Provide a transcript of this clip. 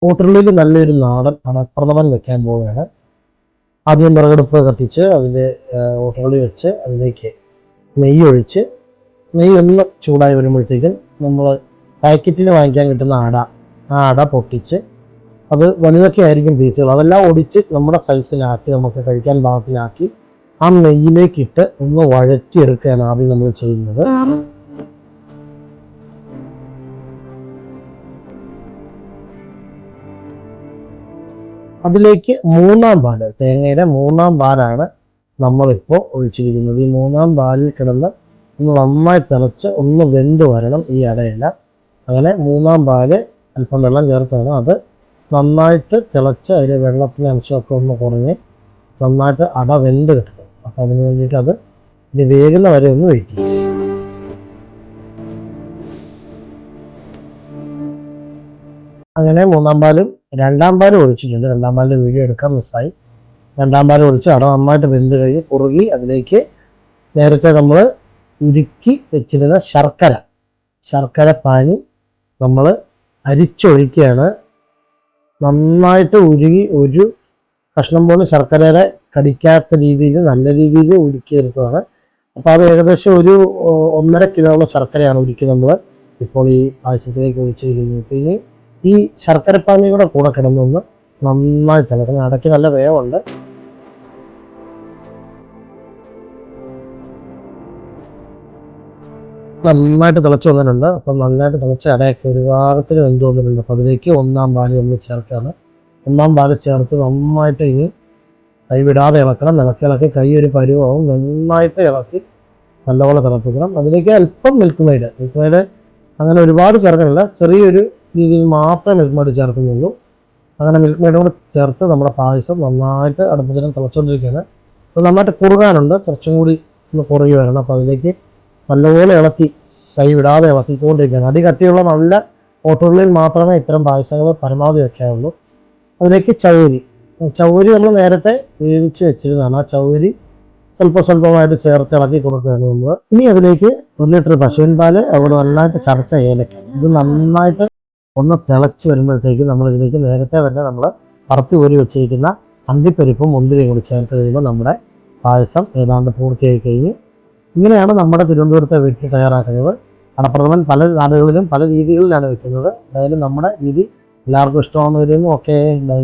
ഓട്ടുള്ളിൽ നല്ലൊരു നാടൻ അടപ്രഥമൻ വെക്കാൻ പോവുകയാണ്. ആദ്യം വിറകടുപ്പ് കത്തിച്ച് അതിൽ ഓട്ടുള്ളി വെച്ച് അതിലേക്ക് നെയ്യ് ഒഴിച്ച് നെയ്യ് ഒന്ന് ചൂടായി വരുമ്പോഴത്തേക്കും നമ്മൾ പാക്കറ്റിൽ വാങ്ങിക്കാൻ കിട്ടുന്ന ആ അട പൊട്ടിച്ച് അത് വലുതൊക്കെ ആയിരിക്കും പീസുകൾ, അതെല്ലാം ഒടിച്ച് നമ്മുടെ സൈസിലാക്കി നമുക്ക് കഴിക്കാൻ പാകത്തിലാക്കി ആ നെയ്യിലേക്കിട്ട് ഒന്ന് വഴറ്റിയെടുക്കുകയാണ് ആദ്യം നമ്മൾ ചെയ്യുന്നത്. അതിലേക്ക് മൂന്നാം പാല്, തേങ്ങയുടെ മൂന്നാം പാലാണ് നമ്മളിപ്പോൾ ഒഴിച്ചിരിക്കുന്നത്. ഈ മൂന്നാം പാലിൽ കിടന്ന് ഒന്ന് നന്നായി തിളച്ച് ഒന്ന് വെന്ത് വരണം ഈ അടയെല്ലാം. അങ്ങനെ മൂന്നാം പാല് അല്പം വെള്ളം ചേർത്താണ് അത് നന്നായിട്ട് തിളച്ച് അതിൽ വെള്ളത്തിൻ്റെ അംശമൊക്കെ ഒന്ന് കുറഞ്ഞ് നന്നായിട്ട് അട വെന്ത് കിട്ടണം. അപ്പോൾ അതിന് വേണ്ടിയിട്ട് അത് ഇനി വേകുന്ന വരെ ഒന്ന് വെയിറ്റ് ചെയ്യും. അങ്ങനെ മൂന്നാം പാലും രണ്ടാം പാലും ഒഴിച്ചിട്ടുണ്ട്. രണ്ടാം പാലിൻ്റെ വീഡിയോ എടുക്കാൻ മിസ്സായി. രണ്ടാം പാൽ ഒഴിച്ച് അട നന്നായിട്ട് വെന്ത് കഴിഞ്ഞ് കുറുകി അതിലേക്ക് നേരത്തെ നമ്മൾ ഉരുക്കി വെച്ചിരുന്ന ശർക്കര പാനി നമ്മൾ അരിച്ചൊഴിക്കുകയാണ്. നന്നായിട്ട് ഉരുകി ഒരു കഷ്ണം പോലും ശർക്കരയുടെ കടിക്കാത്ത രീതിയിൽ നല്ല രീതിയിൽ ഉരുക്കിയെടുത്തതാണ്. അപ്പോൾ അത് ഏകദേശം ഒരു 1.5 കിലോളം ശർക്കരയാണ് ഉരുക്കി നമ്മൾ ഇപ്പോൾ ഈ പായസത്തിലേക്ക് ഒഴിച്ചിരിക്കുന്നത്. പിന്നെ ഈ ശർക്കരപ്പാനി കൂടെ കിടന്നൊന്ന് നന്നായി തിളക്കണം. അടയ്ക്ക് നല്ല വേവുണ്ട്. നന്നായിട്ട് തിളച്ച് വന്നിട്ടുണ്ട്. അപ്പം നന്നായിട്ട് തിളച്ച അടയൊക്കെ ഒരു ഭാഗത്തിന് വെന്ത് വന്നിട്ടുണ്ട്. അപ്പോൾ അതിലേക്ക് ഒന്നാം പാല് നമ്മൾ ചേർക്കുകയാണ്. ഒന്നാം പാല് ചേർത്ത് നന്നായിട്ട് ഇനി കൈ വിടാതെ ഇളക്കണം. ഇളക്കി കൈ ഒരു പരുവാവും. നന്നായിട്ട് ഇളക്കി നല്ലപോലെ തിളപ്പിക്കണം. അതിലേക്ക് അല്പം മിൽക്ക് മെയ്ഡ് അങ്ങനെ ഒരുപാട് ചേർക്കുന്നില്ല, ചെറിയൊരു രീതിയിൽ മാത്രമേ മിൽക്ക് മെയ്ഡ് ചേർക്കുന്നുള്ളൂ. അങ്ങനെ മിൽക്ക് മെയ്ഡും കൂടെ ചേർത്ത് നമ്മുടെ പായസം നന്നായിട്ട് അടുപ്പത്തിനും തിളച്ചുകൊണ്ടിരിക്കുകയാണ്. അപ്പോൾ നന്നായിട്ട് കുറുകാനുണ്ട്, കുറച്ചും കൂടി ഒന്ന് കുറുകി വരണം. അപ്പോൾ അതിലേക്ക് നല്ലപോലെ ഇളക്കി കൈ വിടാതെ ഇളക്കിക്കൊണ്ടിരിക്കുകയാണ്. അടി കട്ടിയുള്ള നല്ല ഓട്ടുള്ളിൽ മാത്രമേ ഇത്തരം പായസങ്ങൾ പരമാവധി വയ്ക്കാവുള്ളൂ. അതിലേക്ക് ചൗരി നമ്മൾ നേരത്തെ വേവിച്ച് വെച്ചിരുന്നതാണ്. ആ ചൗരി സ്വല്പമായിട്ട് ചേർത്ത് ഇളക്കി കൊടുക്കുകയാണ് നമ്മൾ. ഇനി അതിലേക്ക് 1 ലിറ്റർ പശുവിൻ പാല്, അവിടെ നന്നായിട്ട് ചതച്ച ഏലക്ക, ഇത് നന്നായിട്ട് ഒന്ന് തിളച്ച് വരുമ്പോഴത്തേക്ക് നമ്മൾ ഇതിലേക്ക് നേരത്തെ തന്നെ നമ്മൾ പറത്തി ഊരി വെച്ചിരിക്കുന്ന അണ്ടിപ്പരിപ്പും മുന്തിരിയും കൂടി ചേർത്ത് കഴിയുമ്പോൾ നമ്മുടെ പായസം ഏതാണ്ട് പൂർത്തിയായി കഴിഞ്ഞു. ഇങ്ങനെയാണ് നമ്മുടെ തിരുവനന്തപുരത്തെ വീട്ടിൽ തയ്യാറാക്കുന്നത്. അടപ്രഥമൻ പല നാടുകളിലും പല രീതികളിലാണ് വെക്കുന്നത്. എന്തായാലും നമ്മുടെ രീതി എല്ലാവർക്കും ഇഷ്ടമാണെന്ന് വരുന്നു. Okay, by.